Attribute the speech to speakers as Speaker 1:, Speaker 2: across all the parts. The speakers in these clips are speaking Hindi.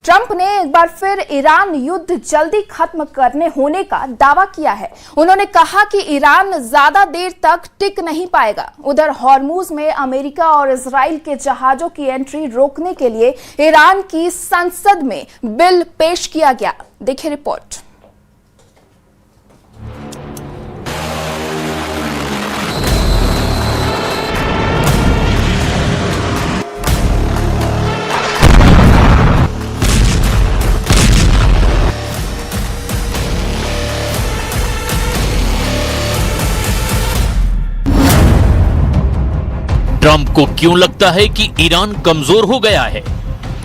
Speaker 1: ट्रंप ने एक बार फिर ईरान युद्ध जल्दी खत्म करने होने का दावा किया है। उन्होंने कहा कि ईरान ज्यादा देर तक टिक नहीं पाएगा। उधर हॉर्मुज में अमेरिका और इजराइल के जहाजों की एंट्री रोकने के लिए ईरान की संसद में बिल पेश किया गया। देखिए रिपोर्ट।
Speaker 2: ट्रंप को क्यों लगता है कि ईरान कमजोर हो गया है,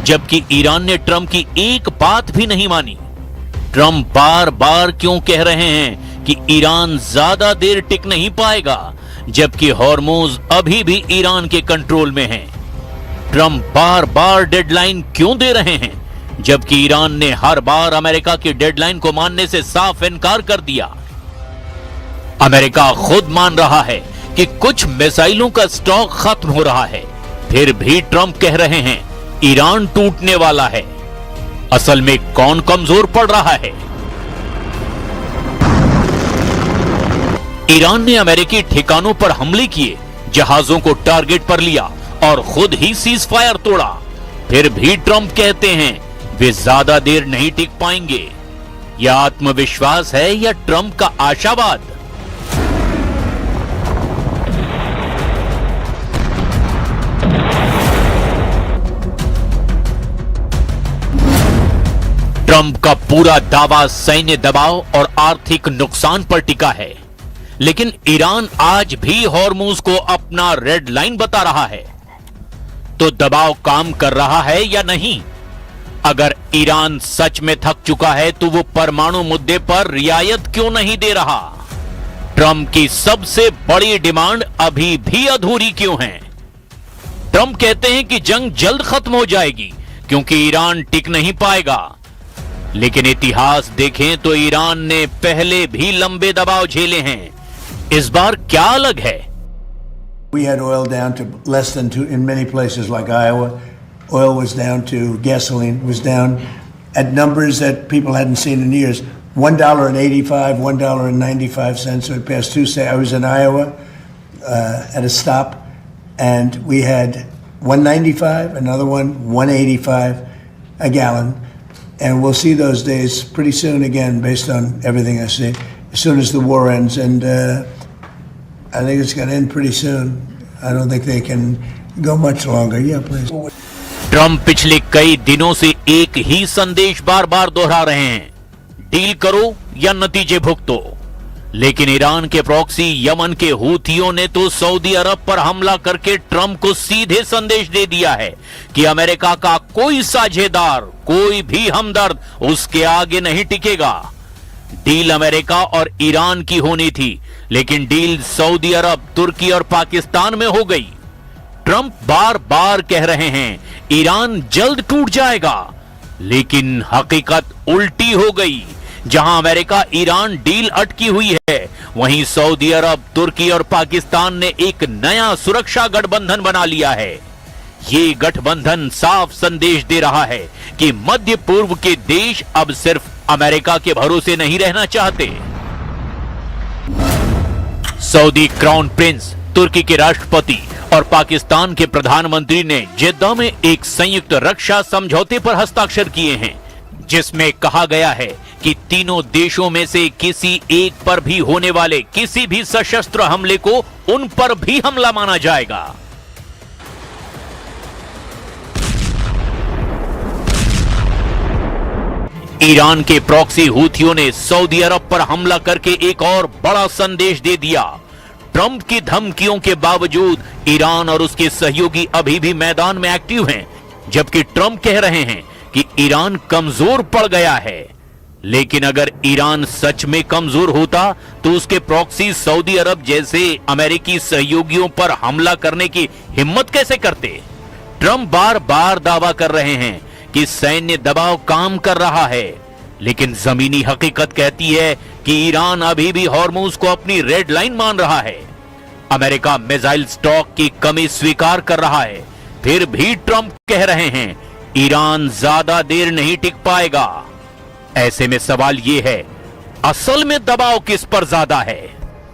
Speaker 2: जबकि ईरान ने ट्रंप की एक बात भी नहीं मानी? ट्रंप बार बार क्यों कह रहे हैं कि ईरान ज्यादा देर टिक नहीं पाएगा, जबकि हॉर्मुज अभी भी ईरान के कंट्रोल में है? ट्रंप बार बार डेडलाइन क्यों दे रहे हैं, जबकि ईरान ने हर बार अमेरिका की डेडलाइन को मानने से साफ इनकार कर दिया? अमेरिका खुद मान रहा है कि कुछ मिसाइलों का स्टॉक खत्म हो रहा है, फिर भी ट्रंप कह रहे हैं ईरान टूटने वाला है। असल में कौन कमजोर पड़ रहा है? ईरान ने अमेरिकी ठिकानों पर हमले किए, जहाजों को टारगेट पर लिया और खुद ही सीज फायर तोड़ा। फिर भी ट्रंप कहते हैं वे ज्यादा देर नहीं टिक पाएंगे। यह आत्मविश्वास है या ट्रंप का आशावाद? ट्रंप का पूरा दावा सैन्य दबाव और आर्थिक नुकसान पर टिका है, लेकिन ईरान आज भी हॉर्मुज को अपना रेड लाइन बता रहा है। तो दबाव काम कर रहा है या नहीं? अगर ईरान सच में थक चुका है तो वो परमाणु मुद्दे पर रियायत क्यों नहीं दे रहा? ट्रंप की सबसे बड़ी डिमांड अभी भी अधूरी क्यों है? ट्रंप कहते हैं कि जंग जल्द खत्म हो जाएगी क्योंकि ईरान टिक नहीं पाएगा, लेकिन इतिहास देखें तो ईरान ने पहले भी लंबे दबाव झेले हैं। इस बार क्या अलग है?
Speaker 3: We had oil down to less than two in many places like Iowa. Oil was down to gasoline was down at numbers that people hadn't seen in years. $1.85, $1.95. So it passed Tuesday. I was in Iowa at a stop, and we had $1.95, another one $1.85 a gallon. And we'll see those days pretty soon again, based on everything I see, as soon as the war ends. And I think it's going to end pretty soon. I don't think they can go much longer. Yeah, please.
Speaker 2: Trump पिछले कई दिनों से एक ही संदेश बार बार दोहरा रहे हैं, डील करो या नतीजे भुगतो। लेकिन ईरान के प्रॉक्सी यमन के हूथियों ने तो सऊदी अरब पर हमला करके ट्रंप को सीधे संदेश दे दिया है कि अमेरिका का कोई साझेदार, कोई भी हमदर्द उसके आगे नहीं टिकेगा। डील अमेरिका और ईरान की होनी थी, लेकिन डील सऊदी अरब, तुर्की और पाकिस्तान में हो गई। ट्रंप बार बार कह रहे हैं ईरान जल्द टूट जाएगा, लेकिन हकीकत उल्टी हो गई। जहां अमेरिका ईरान डील अटकी हुई है, वहीं सऊदी अरब, तुर्की और पाकिस्तान ने एक नया सुरक्षा गठबंधन बना लिया है। ये गठबंधन साफ संदेश दे रहा है कि मध्य पूर्व के देश अब सिर्फ अमेरिका के भरोसे नहीं रहना चाहते। सऊदी क्राउन प्रिंस, तुर्की के राष्ट्रपति और पाकिस्तान के प्रधानमंत्री ने जेद्दा में एक संयुक्त रक्षा समझौते पर हस्ताक्षर किए हैं, जिसमें कहा गया है कि तीनों देशों में से किसी एक पर भी होने वाले किसी भी सशस्त्र हमले को उन पर भी हमला माना जाएगा। ईरान के प्रॉक्सी हूथियों ने सऊदी अरब पर हमला करके एक और बड़ा संदेश दे दिया। ट्रंप की धमकियों के बावजूद ईरान और उसके सहयोगी अभी भी मैदान में एक्टिव हैं, जबकि ट्रंप कह रहे हैं कि ईरान कमजोर पड़ गया है। लेकिन अगर ईरान सच में कमजोर होता तो उसके प्रॉक्सी सऊदी अरब जैसे अमेरिकी सहयोगियों पर हमला करने की हिम्मत कैसे करते? ट्रंप बार बार दावा कर रहे हैं कि सैन्य दबाव काम कर रहा है, लेकिन जमीनी हकीकत कहती है कि ईरान अभी भी हॉर्मुज को अपनी रेड लाइन मान रहा है। अमेरिका मिसाइल स्टॉक की कमी स्वीकार कर रहा है, फिर भी ट्रंप कह रहे हैं ईरान ज्यादा देर नहीं टिक पाएगा। ऐसे में सवाल यह है, असल में दबाव किस पर ज्यादा है?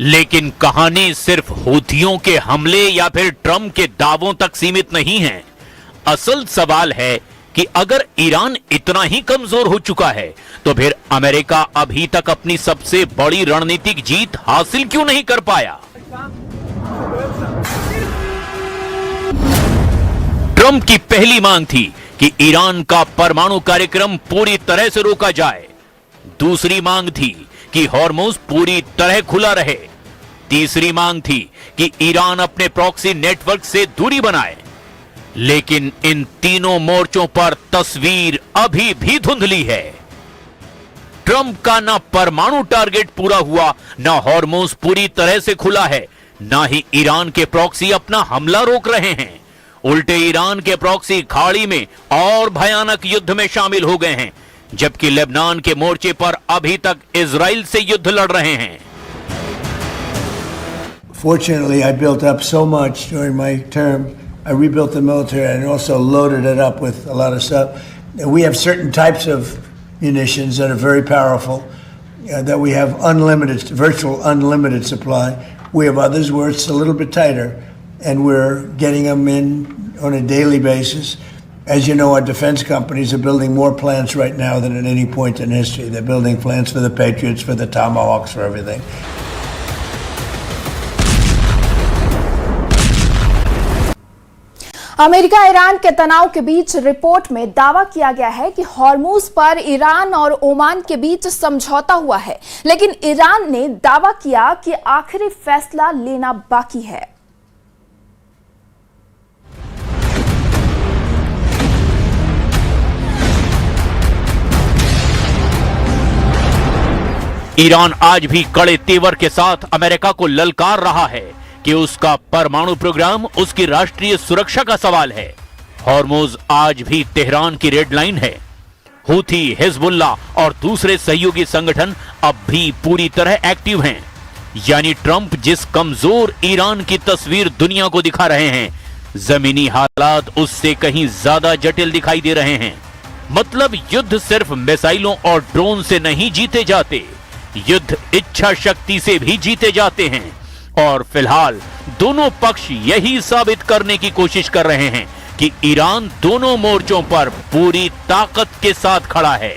Speaker 2: लेकिन कहानी सिर्फ हूथियों के हमले या फिर ट्रंप के दावों तक सीमित नहीं है। असल सवाल है कि अगर ईरान इतना ही कमजोर हो चुका है तो फिर अमेरिका अभी तक अपनी सबसे बड़ी रणनीतिक जीत हासिल क्यों नहीं कर पाया? ट्रंप की पहली मांग थी कि ईरान का परमाणु कार्यक्रम पूरी तरह से रोका जाए। दूसरी मांग थी कि हॉर्मुज़ पूरी तरह खुला रहे। तीसरी मांग थी कि ईरान अपने प्रॉक्सी नेटवर्क से दूरी बनाए। लेकिन इन तीनों मोर्चों पर तस्वीर अभी भी धुंधली है। ट्रंप का ना परमाणु टारगेट पूरा हुआ, ना हॉर्मुज़ पूरी तरह से खुला है, ना ही ईरान के प्रॉक्सी अपना हमला रोक रहे हैं। उल्टे ईरान के प्रॉक्सी खाड़ी में और भयानक युद्ध में शामिल हो गए हैं, जबकि लेबनान के मोर्चे पर अभी तक इजराइल से युद्ध लड़ रहे हैं।
Speaker 3: Fortunately, I built up so much during my term. I rebuilt the military and also loaded it up with a lot of stuff. We have certain types of munitions that are very powerful, that we have unlimited, virtual unlimited supply. We have others where it's a little bit tighter, and we're getting them in on a daily basis. As you know, our defense companies are building more plants right now than at any point in history. They're building plants for the Patriots, for the Tomahawks, for everything.
Speaker 1: America Iran के तनाव के बीच रिपोर्ट में दावा किया गया है कि हॉर्मुज़ पर ईरान और ओमान के बीच समझौता हुआ है, लेकिन ईरान ने दावा किया कि आखिरी फैसला लेना बाकी है।
Speaker 2: ईरान आज भी कड़े तेवर के साथ अमेरिका को ललकार रहा है कि उसका परमाणु प्रोग्राम उसकी राष्ट्रीय सुरक्षा का सवाल है। हॉर्मुज़ आज भी तेहरान की रेड लाइन है। हूथी, हिजबुल्ला और दूसरे सहयोगी संगठन अब भी पूरी तरह एक्टिव हैं। यानी ट्रंप जिस कमजोर ईरान की तस्वीर दुनिया को दिखा रहे हैं, जमीनी हालात उससे कहीं ज्यादा जटिल दिखाई दे रहे हैं। मतलब युद्ध सिर्फ मिसाइलों और ड्रोन से नहीं जीते जाते, युद्ध इच्छा शक्ति से भी जीते जाते हैं। और फिलहाल दोनों पक्ष यही साबित करने की कोशिश कर रहे हैं कि ईरान दोनों मोर्चों पर पूरी ताकत के साथ खड़ा है।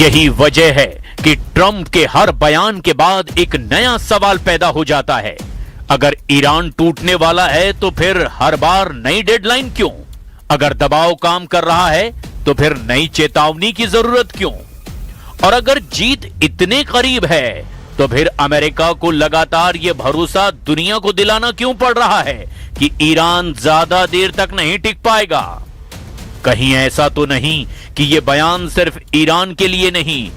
Speaker 2: यही वजह है कि ट्रंप के हर बयान के बाद एक नया सवाल पैदा हो जाता है। अगर ईरान टूटने वाला है तो फिर हर बार नई डेडलाइन क्यों? अगर दबाव काम कर रहा है तो फिर नई चेतावनी की जरूरत क्यों? और अगर जीत इतने करीब है तो फिर अमेरिका को लगातार यह भरोसा दुनिया को दिलाना क्यों पड़ रहा है कि ईरान ज्यादा देर तक नहीं टिक पाएगा? कहीं ऐसा तो नहीं कि यह बयान सिर्फ ईरान के लिए नहीं,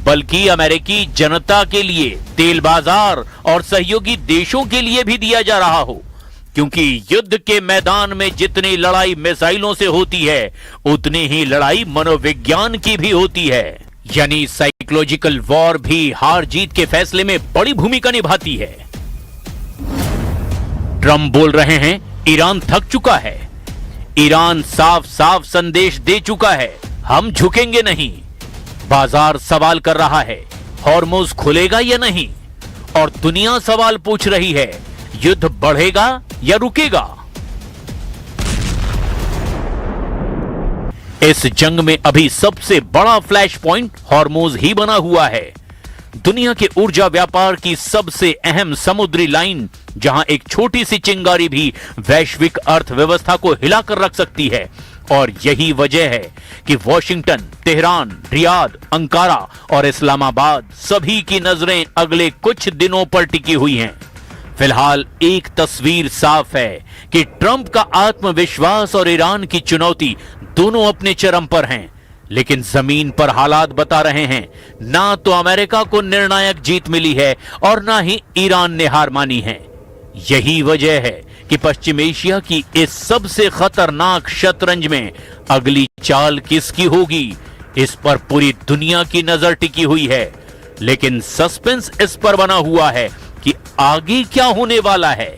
Speaker 2: बल्कि अमेरिकी जनता के लिए, तेल बाजार और सहयोगी देशों के लिए भी दिया जा रहा हो? क्योंकि युद्ध के मैदान में जितनी लड़ाई मिसाइलों से होती है, उतनी ही लड़ाई मनोविज्ञान की भी होती है। यानी साइकोलॉजिकल वॉर भी हार जीत के फैसले में बड़ी भूमिका निभाती है। ट्रंप बोल रहे हैं ईरान थक चुका है। ईरान साफ साफ संदेश दे चुका है, हम झुकेंगे नहीं। बाजार सवाल कर रहा है, हॉर्मुज़ खुलेगा या नहीं? और दुनिया सवाल पूछ रही है, युद्ध बढ़ेगा या रुकेगा? इस जंग में अभी सबसे बड़ा फ्लैश पॉइंट हॉर्मूज ही बना हुआ है। दुनिया के ऊर्जा व्यापार की सबसे अहम समुद्री लाइन, जहां एक छोटी सी चिंगारी भी वैश्विक अर्थव्यवस्था को हिलाकर रख सकती है। और यही वजह है कि वॉशिंगटन, तेहरान, रियाद, अंकारा और इस्लामाबाद सभी की नजरें अगले कुछ दिनों पर टिकी हुई हैं। फिलहाल एक तस्वीर साफ है कि ट्रंप का आत्मविश्वास और ईरान की चुनौती दोनों अपने चरम पर हैं, लेकिन जमीन पर हालात बता रहे हैं ना तो अमेरिका को निर्णायक जीत मिली है और ना ही ईरान ने हार मानी है। यही वजह है कि पश्चिम एशिया की इस सबसे खतरनाक शतरंज में अगली चाल किसकी होगी, इस पर पूरी दुनिया की नजर टिकी हुई है। लेकिन सस्पेंस इस पर बना हुआ है कि आगे क्या होने वाला है।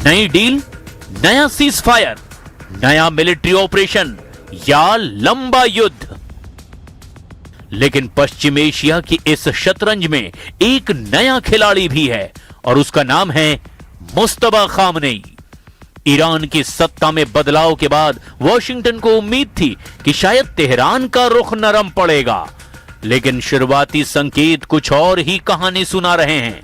Speaker 2: नई डील, नया सीज फायर, नया मिलिट्री ऑपरेशन या लंबा युद्ध। लेकिन पश्चिम एशिया की इस शतरंज में एक नया खिलाड़ी भी है और उसका नाम है मुस्तफा खामनेई। ईरान की सत्ता में बदलाव के बाद वॉशिंगटन को उम्मीद थी कि शायद तेहरान का रुख नरम पड़ेगा, लेकिन शुरुआती संकेत कुछ और ही कहानी सुना रहे हैं।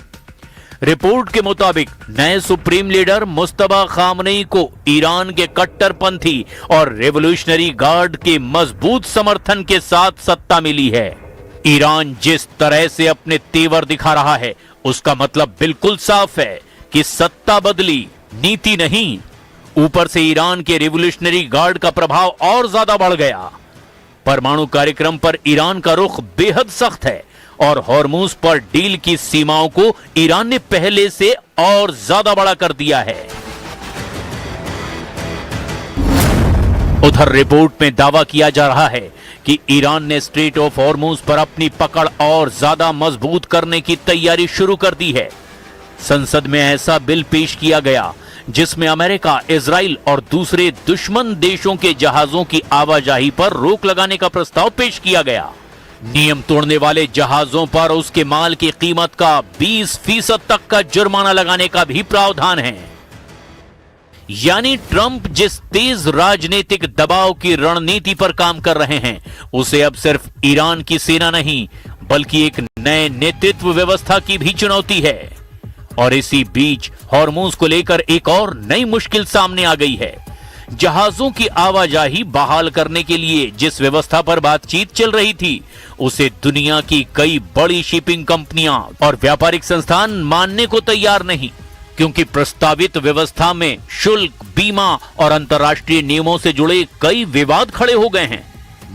Speaker 2: रिपोर्ट के मुताबिक नए सुप्रीम लीडर मुस्तफा खामनेई को ईरान के कट्टरपंथी और रेवोल्यूशनरी गार्ड के मजबूत समर्थन के साथ सत्ता मिली है। ईरान जिस तरह से अपने तेवर दिखा रहा है, उसका मतलब बिल्कुल साफ है कि सत्ता बदली, नीति नहीं। ऊपर से ईरान के रेवोल्यूशनरी गार्ड का प्रभाव और ज्यादा बढ़ गया। परमाणु कार्यक्रम पर ईरान का रुख बेहद सख्त है और हॉर्मूज पर डील की सीमाओं को ईरान ने पहले से और ज्यादा बड़ा कर दिया है। उधर रिपोर्ट में दावा किया जा रहा है कि ईरान ने स्ट्रेट ऑफ हॉर्मूज पर अपनी पकड़ और ज्यादा मजबूत करने की तैयारी शुरू कर दी है। संसद में ऐसा बिल पेश किया गया जिसमें अमेरिका, इजराइल और दूसरे दुश्मन देशों के जहाजों की आवाजाही पर रोक लगाने का प्रस्ताव पेश किया गया। नियम तोड़ने वाले जहाजों पर उसके माल की कीमत का 20% तक का जुर्माना लगाने का भी प्रावधान है। यानी ट्रंप जिस तेज राजनीतिक दबाव की रणनीति पर काम कर रहे हैं, उसे अब सिर्फ ईरान की सेना नहीं बल्कि एक नए नेतृत्व व्यवस्था की भी चुनौती है। और इसी बीच हॉर्मूज को लेकर एक और नई मुश्किल सामने आ गई है। जहाजों की आवाजाही बहाल करने के लिए जिस व्यवस्था पर बातचीत चल रही थी, उसे दुनिया की कई बड़ी शिपिंग कंपनियां और व्यापारिक संस्थान मानने को तैयार नहीं, क्योंकि प्रस्तावित व्यवस्था में शुल्क, बीमा और अंतर्राष्ट्रीय नियमों से जुड़े कई विवाद खड़े हो गए हैं।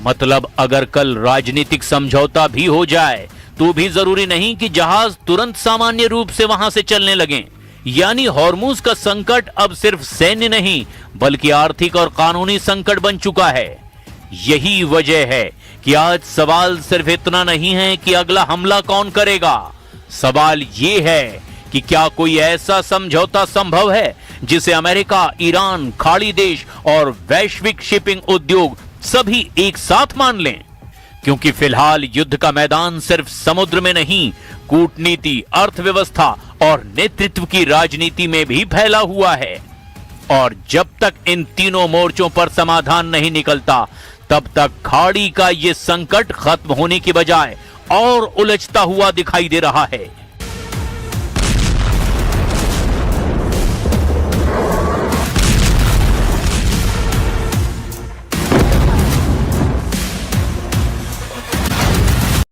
Speaker 2: मतलब अगर कल राजनीतिक समझौता भी हो जाए तो भी जरूरी नहीं कि जहाज तुरंत सामान्य रूप से वहां से चलने लगें। यानी हॉर्मूज का संकट अब सिर्फ सैन्य नहीं बल्कि आर्थिक और कानूनी संकट बन चुका है। यही वजह है कि आज सवाल सिर्फ इतना नहीं है कि अगला हमला कौन करेगा। सवाल यह है कि क्या कोई ऐसा समझौता संभव है जिसे अमेरिका, ईरान, खाड़ी देश और वैश्विक शिपिंग उद्योग सभी एक साथ मान लें। क्योंकि फिलहाल युद्ध का मैदान सिर्फ समुद्र में नहीं, कूटनीति, अर्थव्यवस्था और नेतृत्व की राजनीति में भी फैला हुआ है। और जब तक इन तीनों मोर्चों पर समाधान नहीं निकलता, तब तक खाड़ी का ये संकट खत्म होने की बजाय और उलझता हुआ दिखाई दे रहा है।